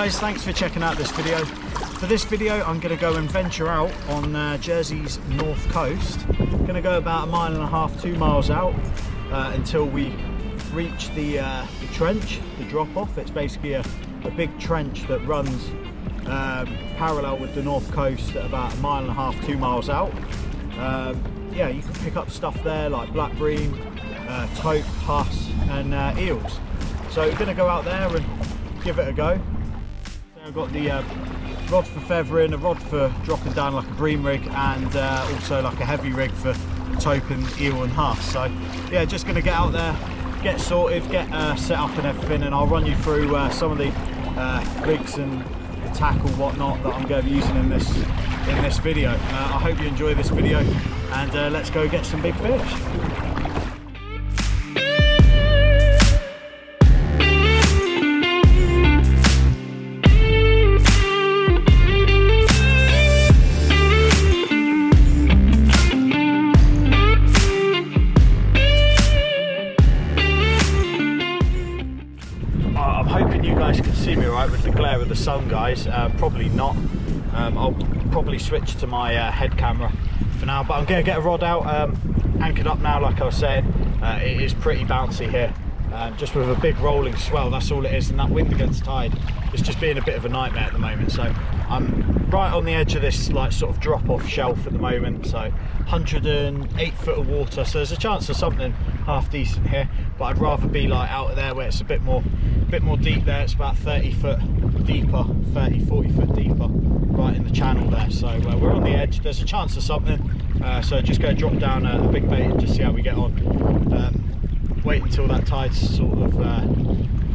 guys, thanks for checking out this video. For this video I'm going to go and venture out on Jersey's north coast. Going to go about 1.5 miles, 2 miles out until we reach the trench, the drop off. It's basically a big trench that runs parallel with the north coast at about 1.5 miles, 2 miles out. Yeah, you can pick up stuff there like black bream, tope, huss and eels. So we're going to go out there and give it a go. So I've got the rod for feathering, a rod for dropping down like a bream rig, and also like a heavy rig for tope and eel and huss. So yeah, just going to get out there, get sorted, get set up and everything, and I'll run you through some of the rigs and the tackle whatnot that I'm going to be using in this video. I hope you enjoy this video, and let's go get some big fish. With the glare of the sun, guys, probably not. I'll probably switch to my head camera for now, but I'm going to get a rod out, anchored up now. Like I was saying, it is pretty bouncy here, just with a big rolling swell. That's all it is, and that wind against tide is just being a bit of a nightmare at the moment. So I'm right on the edge of this like sort of drop off shelf at the moment, so 108 foot of water, so there's a chance of something half decent here, but I'd rather be like out there where it's a bit more deep there. It's about 30 foot deeper, 40 foot deeper right in the channel there. So we're on the edge, there's a chance of something, so just go drop down a big bait and just see how we get on. Wait until that tide sort of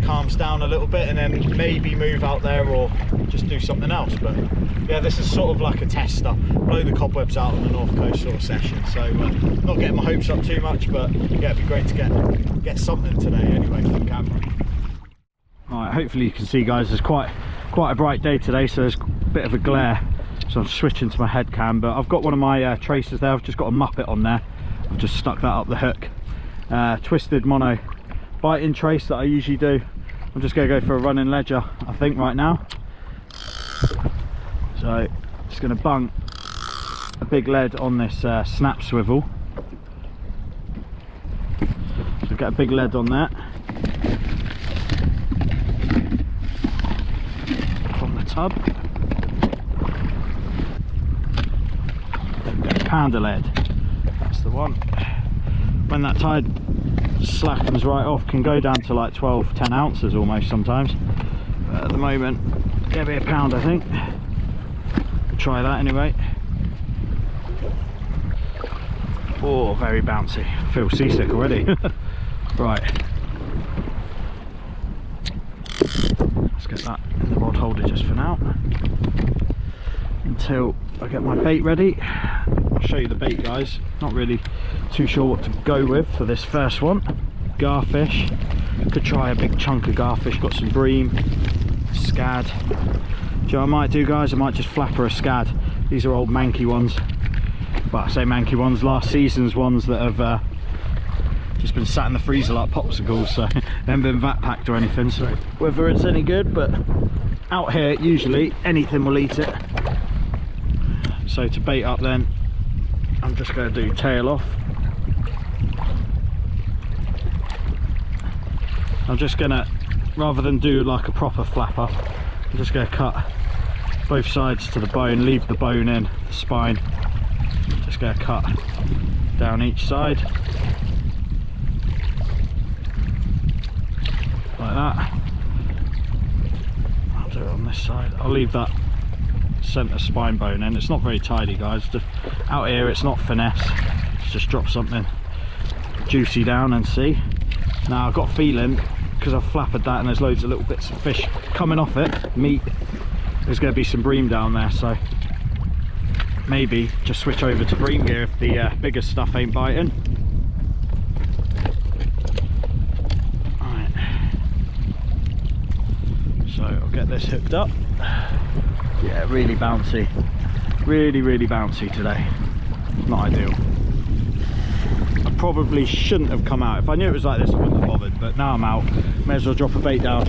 calms down a little bit, and then maybe move out there or just do something else. But yeah, this is sort of like a tester, blow the cobwebs out on the north coast sort of session. So not getting my hopes up too much, but yeah, it'd be great to get something today anyway for the camera. Alright, hopefully you can see, guys, there's quite a bright day today, so there's a bit of a glare, so I'm switching to my head cam. But I've got one of my tracers there. I've just got a muppet on there. I've just stuck that up the hook. Twisted mono biting trace that I usually do. I'm just going to go for a running ledger, I think, right now. So just going to bung a big lead on this snap swivel. So get a big lead on that. From the tub. Get a pounder lead. That's the one. When that tide slackens right off, can go down to like 10 ounces almost sometimes, but at the moment gonna be a pound, I think. We'll try that anyway. Oh, very bouncy. I feel seasick already. Right, let's get that in the rod holder just for now until I get my bait ready. I'll show you the bait, guys. Not really too sure what to go with for this first one. Garfish, could try a big chunk of garfish. Got some bream, scad. Do you know what I might do, guys? I might just flapper a scad. These are old manky ones, but I say manky ones, last season's ones that have just been sat in the freezer like popsicles, so they haven't been vat packed or anything, so whether it's any good, but out here usually anything will eat it. So to bait up then, I'm just going to do tail off. I'm just going to, rather than do like a proper flapper, I'm just going to cut both sides to the bone, leave the bone in, the spine. Just going to cut down each side. Like that. I'll do it on this side. I'll leave that centre spine bone in. It's not very tidy, guys. Just out here it's not finesse. Just drop something juicy down and see. Now I've got a feeling, because I've flappered that and there's loads of little bits of fish coming off it, meat, there's going to be some bream down there, so maybe just switch over to bream gear if the bigger stuff ain't biting. Alright, so I'll get this hooked up. Yeah, really bouncy, really bouncy today. Not ideal. I probably shouldn't have come out. If I knew it was like this I wouldn't have bothered, but now I'm out, may as well drop a bait down.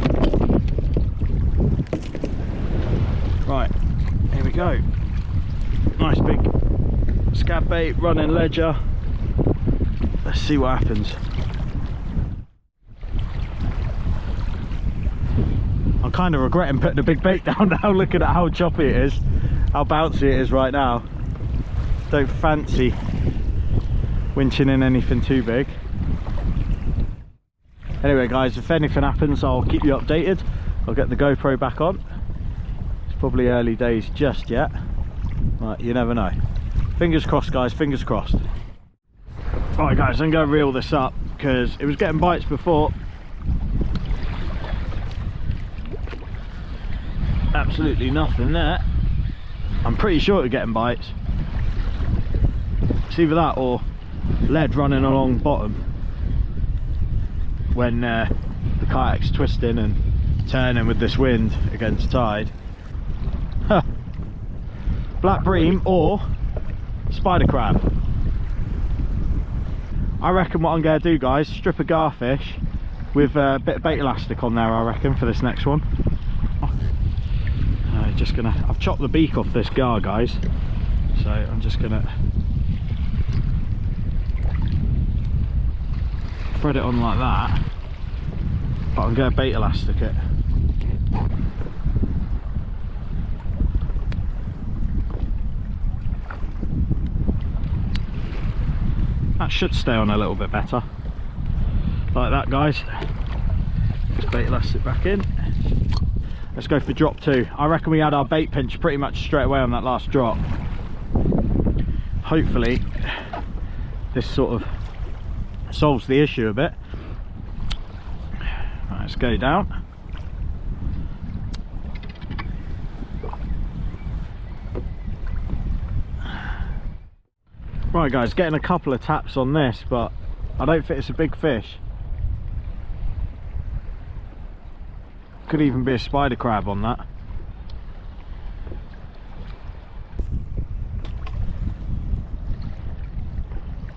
Right, here we go. Nice big scab bait, running ledger. Let's see what happens. I'm kind of regretting putting a big bait down now, looking at how choppy it is, how bouncy it is right now. Don't fancy winching in anything too big. Anyway guys, if anything happens I'll keep you updated. I'll get the GoPro back on. It's probably early days just yet, but you never know. Fingers crossed guys, fingers crossed. Alright guys, I'm going to reel this up because it was getting bites before. Absolutely nothing there. I'm pretty sure it's getting bites. It's either that or lead running along bottom when the kayak's twisting and turning with this wind against tide. Huh. Black bream or spider crab. I reckon what I'm going to do guys, strip a garfish with a bit of bait elastic on there I reckon for this next one. Just gonna, I've chopped the beak off this gar guys, so I'm just gonna thread it on like that, but I'm gonna bait elastic it. That should stay on a little bit better, like that guys. Just bait elastic back in. Let's go for drop 2. I reckon we had our bait pinch pretty much straight away on that last drop. Hopefully this sort of solves the issue a bit. Right, let's go down. Right guys, getting a couple of taps on this, but I don't think it's a big fish. Could even be a spider crab on that.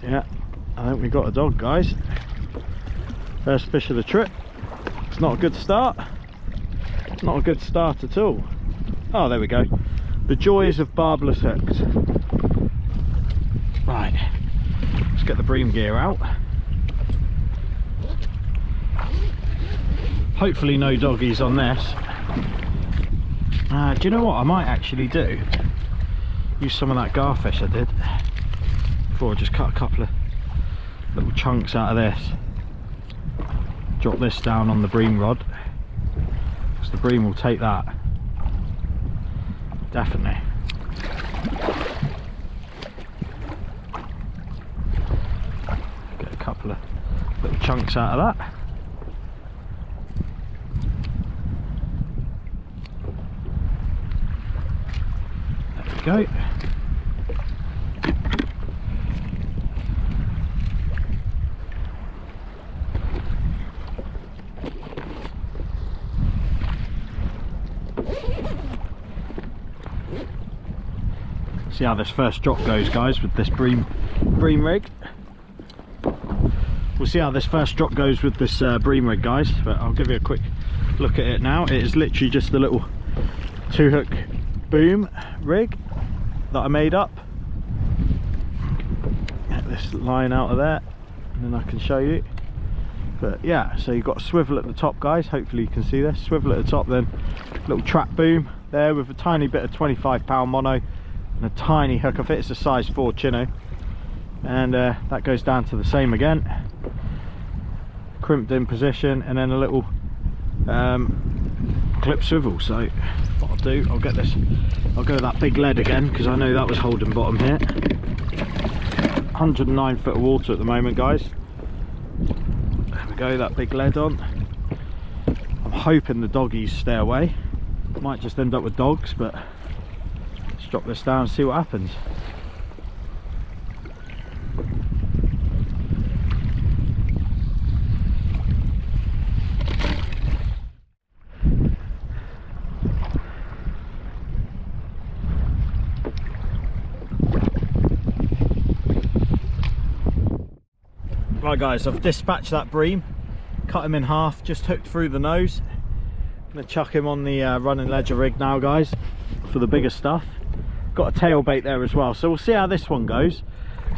Yeah, I think we got a dog guys. First fish of the trip. It's not a good start. Not a good start at all. Oh, there we go. The joys of barbless hooks. Right, let's get the bream gear out. Hopefully no doggies on this. Do you know what I might actually do? Use some of that garfish I did before. Just cut a couple of little chunks out of this. Drop this down on the bream rod, because the bream will take that. Definitely. Get a couple of little chunks out of that. Go. See how this first drop goes guys with this bream rig. We'll see how this first drop goes with this bream rig guys, but I'll give you a quick look at it now. It is literally just a little 2-hook boom rig that I made up. Get this line out of there and then I can show you. But yeah, so you've got a swivel at the top guys, hopefully you can see this. Swivel at the top, then little trap boom there with a tiny bit of 25-pound mono and a tiny hook. I think it's a size 4 chino, and that goes down to the same again, crimped in position, and then a little clip swivel. So what I'll do, I'll get this, I'll go that big lead again because I know that was holding bottom here. 109 foot of water at the moment guys. There we go, that big lead on. I'm hoping the doggies stay away. Might just end up with dogs, but let's drop this down and see what happens. Right guys, I've dispatched that bream, cut him in half, just hooked through the nose, gonna chuck him on the running ledger rig now, guys, for the bigger stuff. Got a tail bait there as well, so we'll see how this one goes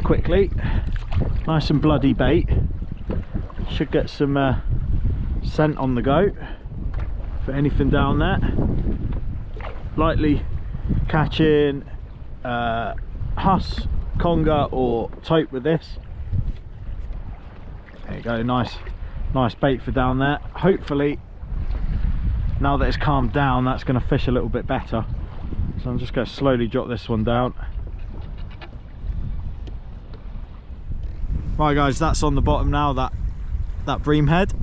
quickly. Nice and bloody bait. Should get some scent on the go for anything down there. Lightly catching huss, conger or tope with this. There you go, nice bait for down there. Hopefully now that it's calmed down, that's going to fish a little bit better. So I'm just going to slowly drop this one down. Right guys, that's on the bottom now, that bream head.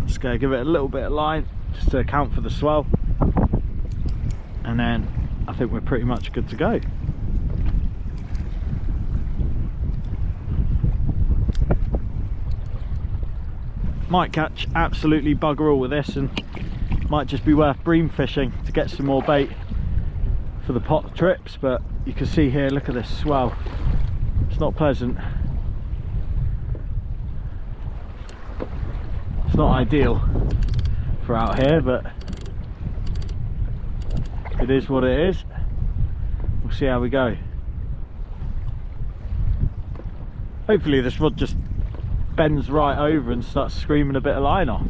Just going to give it a little bit of line just to account for the swell, and then I think we're pretty much good to go. Might catch absolutely bugger all with this, and might just be worth bream fishing to get some more bait for the pot trips. But you can see here, look at this swell, it's not pleasant. It's not ideal for out here, but it is what it is. We'll see how we go. Hopefully this rod just bends right over and starts screaming a bit of line off.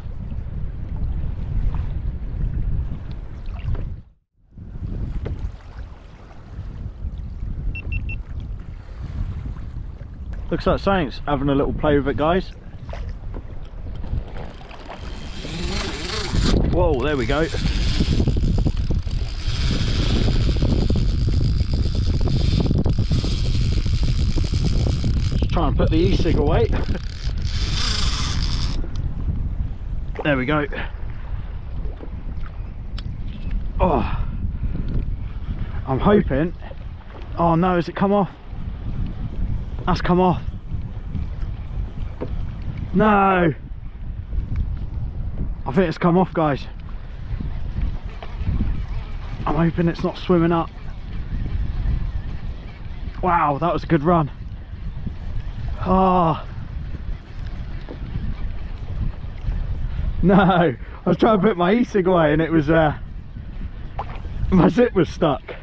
Looks like something's having a little play with it, guys. Whoa, there we go. Just try and put the e-cig away. There we go. Oh, I'm hoping. Oh no, has it come off? That's come off. No, I think it's come off, guys. I'm hoping it's not swimming up. Wow, that was a good run. Oh no, I was trying to put my e-cig away and it was my zip was stuck.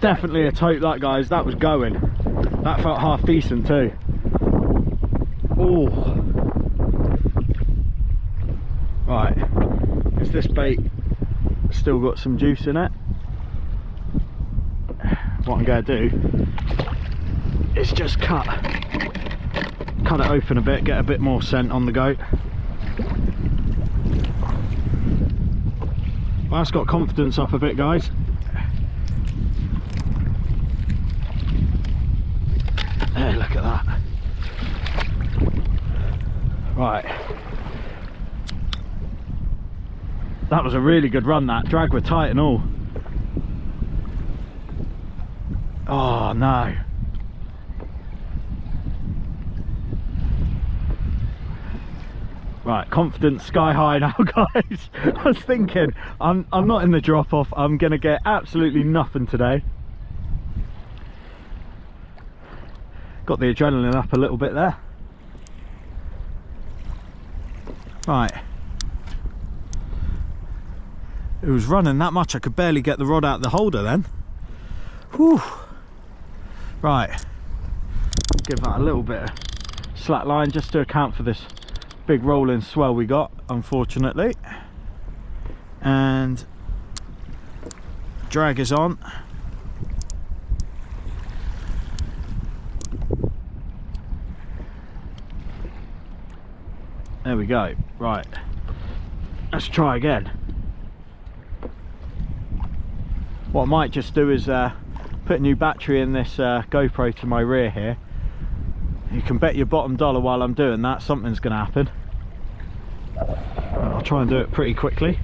Definitely a tope, that, guys. That was going. That felt half decent too. Oh, right, is this bait still got some juice in it? What I'm going to do is just cut it open a bit, get a bit more scent on the go. Well, that's got confidence up a bit, guys. Hey, look at that. Right, that was a really good run. That drag were tight and all. Oh no, right, confidence sky high now, guys. I was thinking I'm not in the drop off, I'm gonna get absolutely nothing today. Got the adrenaline up a little bit there. Right, it was running that much I could barely get the rod out of the holder then. Whew. Right, give that a little bit of slack line just to account for this big rolling swell we got, unfortunately. And drag is on. There we go. Right, let's try again. What I might just do is put a new battery in this GoPro to my rear here. You can bet your bottom dollar while I'm doing that something's going to happen. I'll try and do it pretty quickly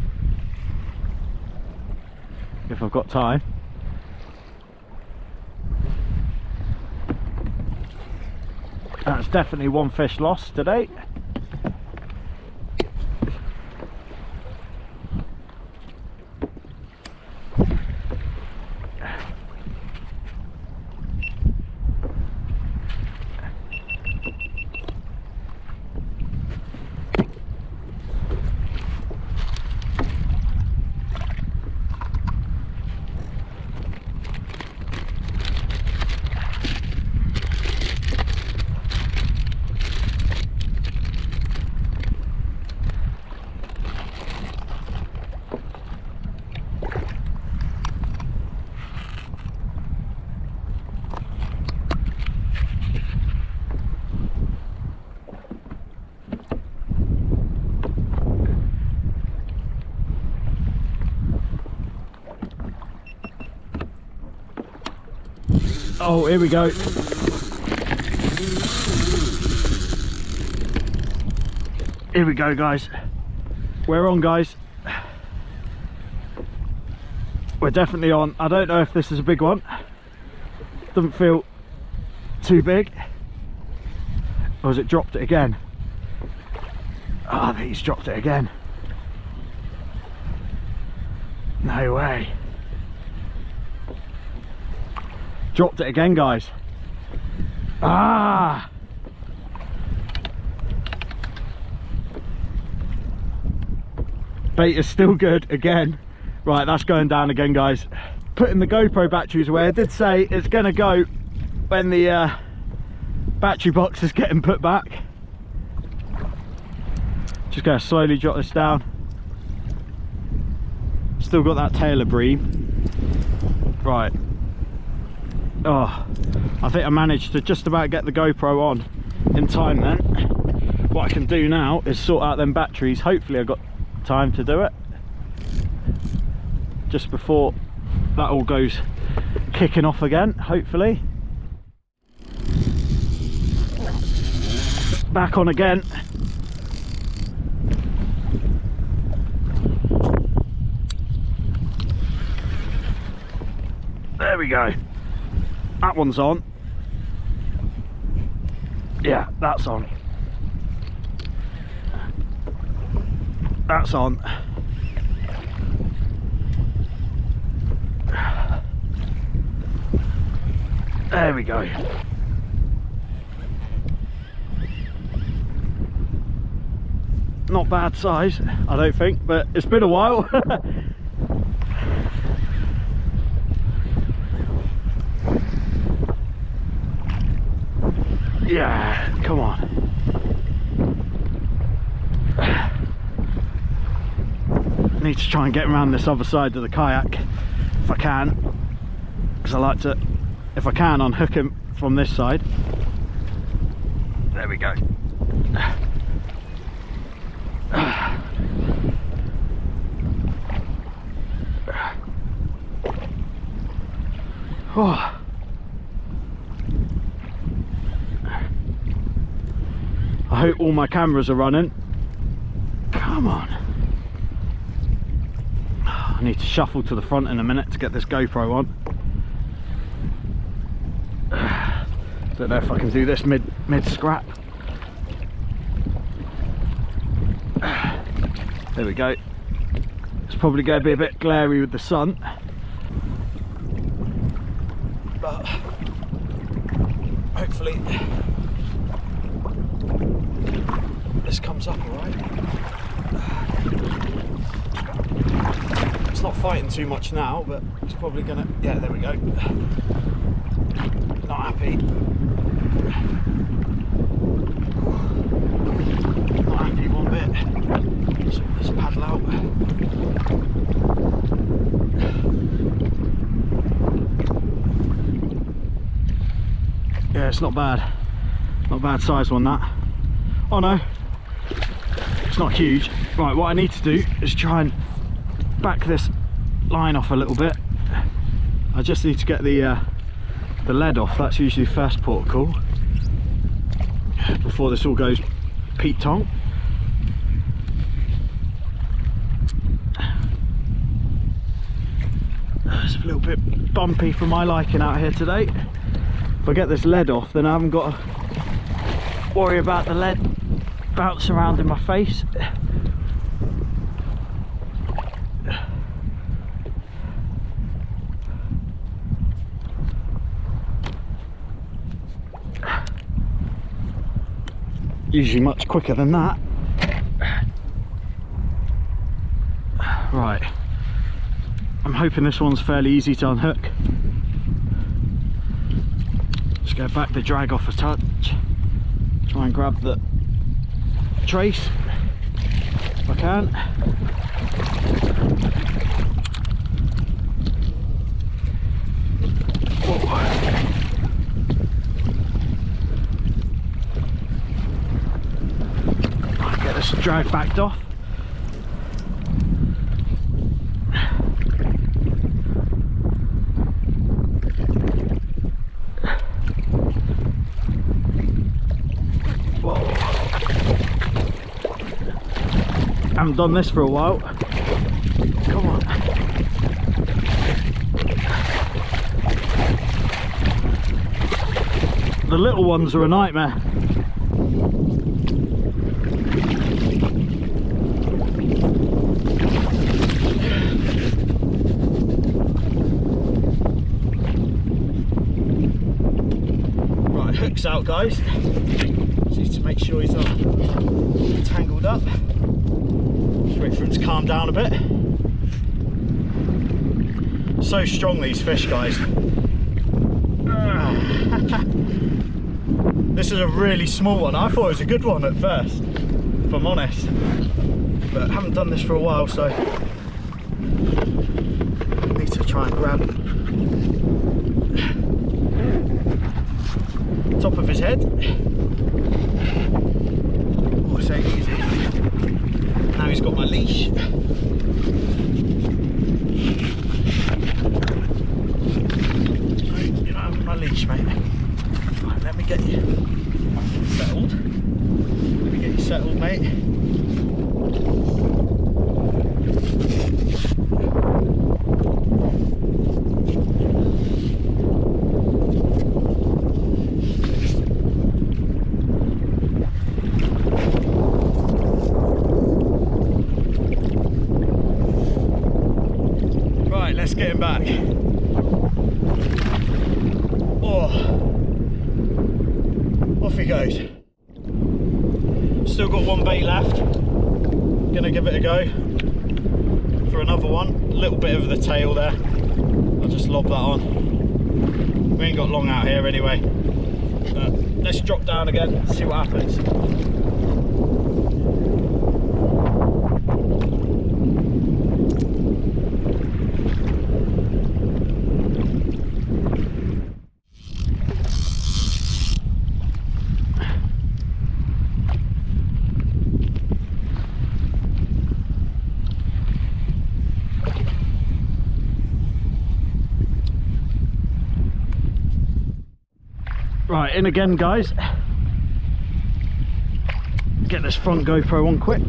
if I've got time. That's definitely one fish lost today. Oh, here we go. Here we go, guys. We're on, guys. We're definitely on. I don't know if this is a big one. Doesn't feel too big. Or has it dropped it again? Oh, I think he's dropped it again. No way. Dropped it again, guys. Ah! Bait is still good again. Right, that's going down again, guys. Putting the GoPro batteries away. I did say it's going to go when the battery box is getting put back. Just going to slowly jot this down. Still got that tail of bream. Right. Oh, I think I managed to just about get the GoPro on in time then. What I can do now is sort out them batteries. Hopefully I've got time to do it just before that all goes kicking off again, hopefully. Back on again. There we go. That one's on. Yeah, that's on. That's on. There we go. Not bad size, I don't think, but it's been a while. Yeah, come on. I need to try and get around this other side of the kayak if I can, because I like to, if I can, unhook him from this side. There we go. Oh. I hope all my cameras are running. Come on. I need to shuffle to the front in a minute to get this GoPro on. Don't know if I can do this mid scrap. There we go. It's probably going to be a bit glary with the sun, but hopefully this comes up all right. It's not fighting too much now, but it's probably gonna, yeah, there we go. Not happy. Not happy one bit. So let's paddle out. Yeah, it's not bad. Not a bad size one, that. Oh no, it's not huge. Right, what I need to do is try and back this line off a little bit. I just need to get the lead off. That's usually first port of call before this all goes Pete Tong. It's a little bit bumpy for my liking out here today. If I get this lead off, then I haven't got to worry about the lead bouncing around in my face. Usually much quicker than that. Right, I'm hoping this one's fairly easy to unhook. Just go back the drag off a touch, try and grab the trace if I can. Whoa. Get this drag backed off. Haven't done this for a while. Come on. The little ones are a nightmare. Right, hook's out, guys. Just to make sure he's not tangled up. Just wait for him to calm down a bit. So strong, these fish, guys. This is a really small one. I thought it was a good one at first, if I'm honest, but I haven't done this for a while, so I need to try and grab top of his head. Oh, it's ain't easy. Now he's got my leash. You know, my leash, mate. Right, let me get you settled. Let me get you settled, mate. Right, let's get him back. Oh. Off he goes. Still got one bait left. Gonna give it a go for another one. A little bit of the tail there. I'll just lob that on. We ain't got long out here anyway. Let's drop down again and see what happens. Right, in again, guys. Get this front GoPro on quick.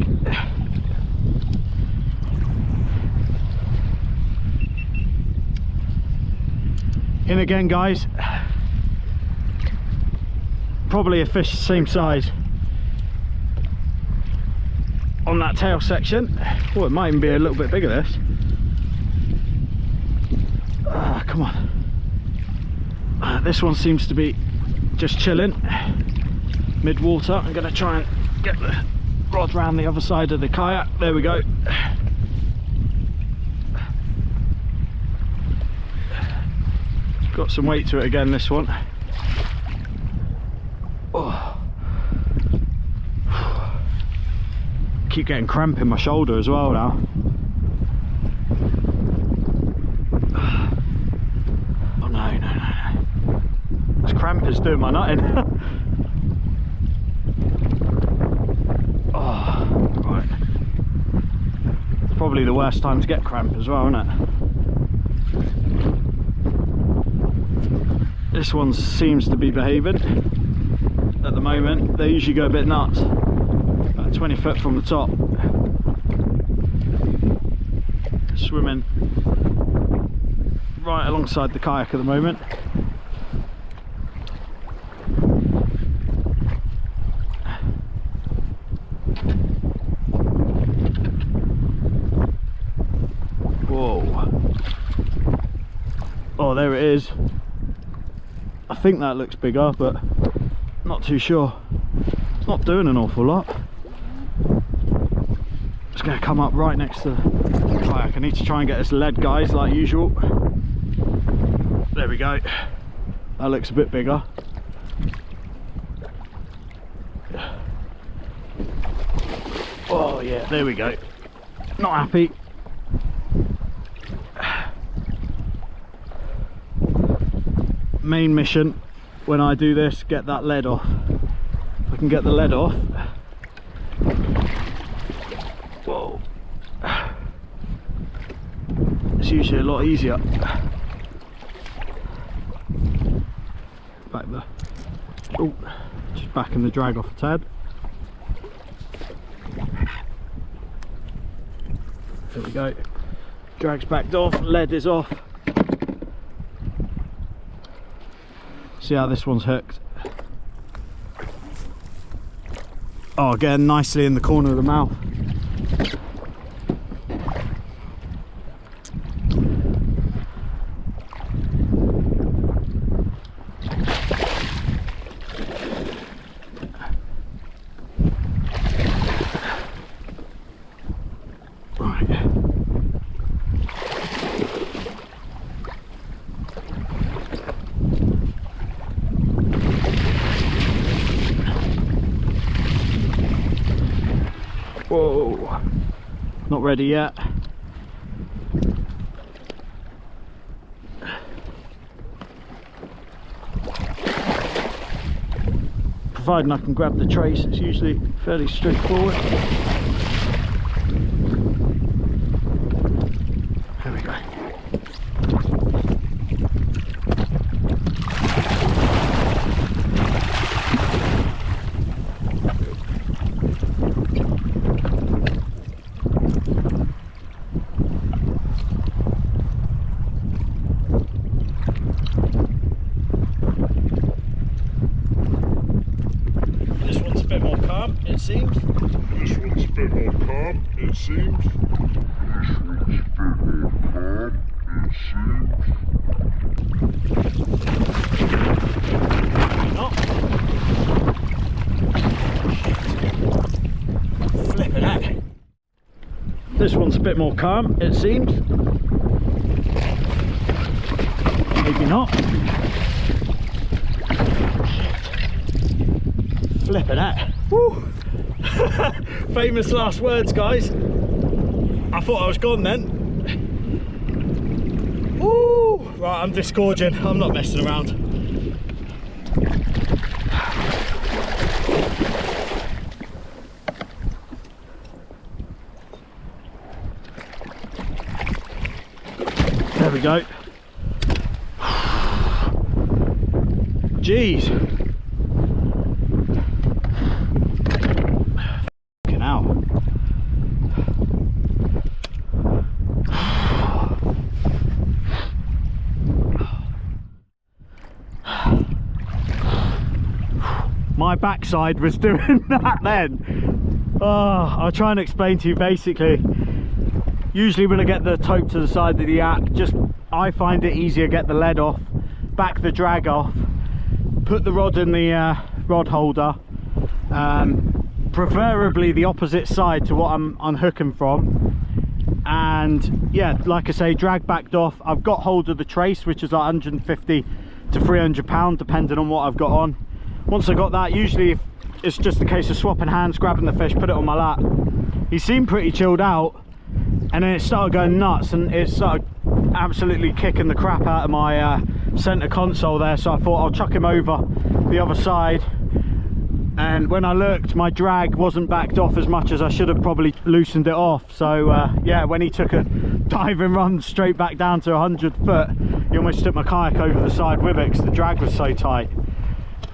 In again, guys. Probably a fish the same size on that tail section. Oh, it might even be a little bit bigger, this. Come on. This one seems to be just chilling mid-water. I'm going to try and get the rod round the other side of the kayak. There we go. Got some weight to it again, this one. Oh. Keep getting cramp in my shoulder as well now. Oh no. This cramp is doing my nutting. Oh, right. It's probably the worst time to get cramp as well, isn't it? This one seems to be behaving at the moment. They usually go a bit nuts. About 20 foot from the top. Swimming right alongside the kayak at the moment. Oh, there it is. I think that looks bigger, but not too sure. It's not doing an awful lot. It's going to come up right next to the kayak. I need to try and get this lead, guys, like usual. There we go. That looks a bit bigger. Oh yeah, there we go. Not happy. Main mission when I do this, get that lead off. If I can get the lead off. Whoa. It's usually a lot easier. Back there. Oh, just backing the drag off a tad. There we go. Drag's backed off, lead is off. See how this one's hooked. Oh, again, nicely in the corner of the mouth. Whoa, not ready yet. Providing I can grab the trace, it's usually fairly straightforward. There we go. It seems. This one's a bit more calm, it seems. This one's a bit more calm, it seems. Not. Flipping heck. This one's a bit more calm, it seems. Maybe not. Flipping heck. Woo. Famous last words, guys. I thought I was gone then. Woo. Right, I'm disgorging. I'm not messing around. There we go. Jeez. My backside was doing that then. Oh, I'll try and explain to you. Basically, usually when I get the tope to the side of the yak, I find it easier get the lead off, back the drag off, put the rod in the rod holder, preferably the opposite side to what I'm unhooking from, and yeah, like I say, drag backed off. I've got hold of the trace, which is like 150 to 300 pound depending on what I've got on. Once I got that, usually it's just a case of swapping hands, grabbing the fish, put it on my lap. He seemed pretty chilled out, and then it started going nuts, and it started absolutely kicking the crap out of my center console there. So I thought I'll chuck him over the other side, and when I looked, my drag wasn't backed off as much as I should have probably loosened it off. So yeah, when he took a diving run straight back down to 100 foot, he almost took my kayak over the side with it because the drag was so tight.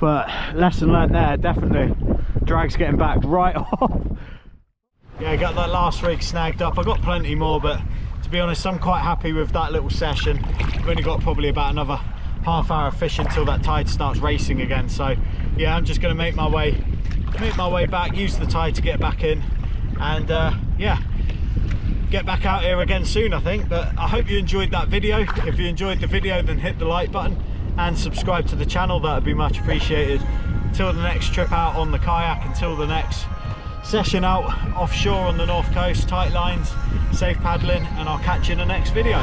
But lesson learnt there, definitely. Drag's getting back right off. Yeah, I got that last rig snagged up. I got plenty more, but to be honest, I'm quite happy with that little session. I've only got probably about another half hour of fishing until that tide starts racing again. So yeah, I'm just going to make my way back, use the tide to get back in, and yeah, get back out here again soon, I think. But I hope you enjoyed that video. If you enjoyed the video, then hit the like button and subscribe to the channel. That would be much appreciated. Till the next trip out on the kayak, until the next session out offshore on the north coast, tight lines, safe paddling, and I'll catch you in the next video.